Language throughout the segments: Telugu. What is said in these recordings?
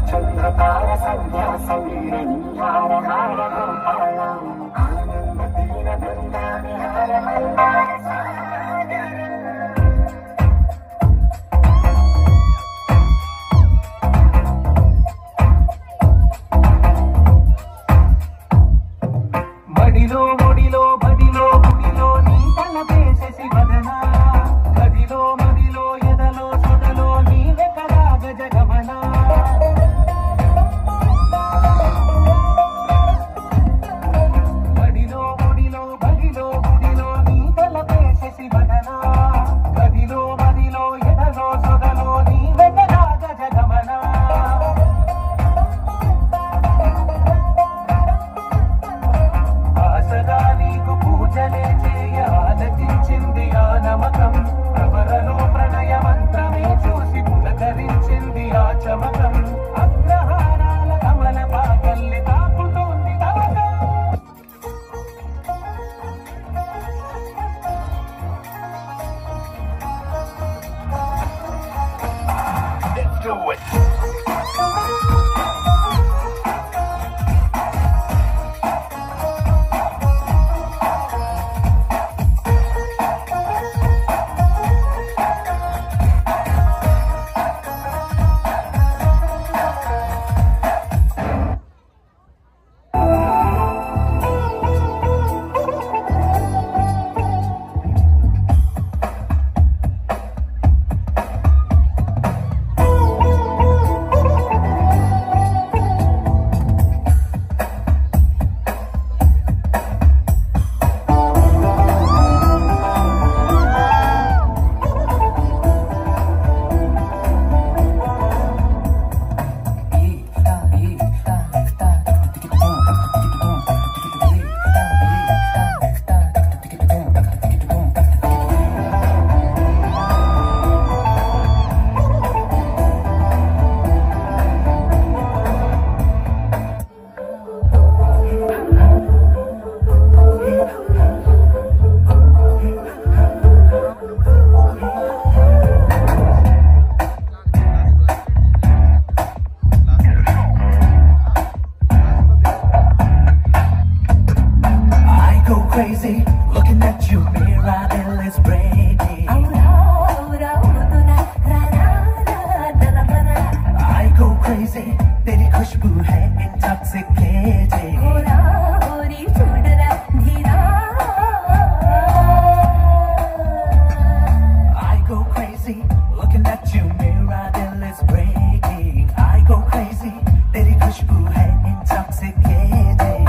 చంద్రతార సంధ్యా సమీరణి హార హార గోపాలం ఆనంద తీర బృందా విహార మందార మడిలో మొడిలో బడిలో గుడిలో నీ తల పేసేసి వదనా గదిలో మదిలో ఎదలో సొదలో నీవే కదా గజగమనా మడిలో మొడిలో బడిలో గుడిలో నీ తల పేసేసి వదనా గదిలో మదిలో ఎదలో సొదలో నీవే కదా గజగమనా ఆసగా నీకు పూజలే చేయ ఆలకించింది ఆ నమకం ప్రవరలో ప్రణయ మంత్రమే చూసి పులకరించింది ఆ చమకం అగ్రహారాల కమల పాకల్లి తాకుతోంది తమకం Let's do it. Crazy, looking at you, mirror is breaking. I go crazy, तेरी खुशबू है intoxicating. I go crazy, looking at you, mirror is breaking. I go crazy, तेरी खुशबू है intoxicating.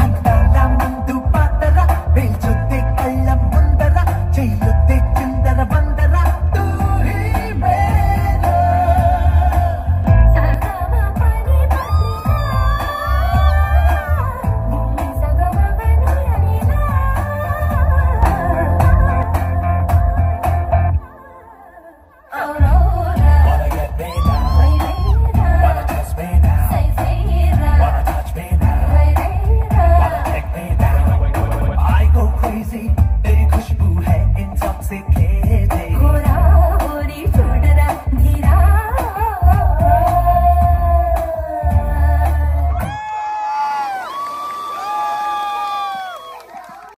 I go crazy.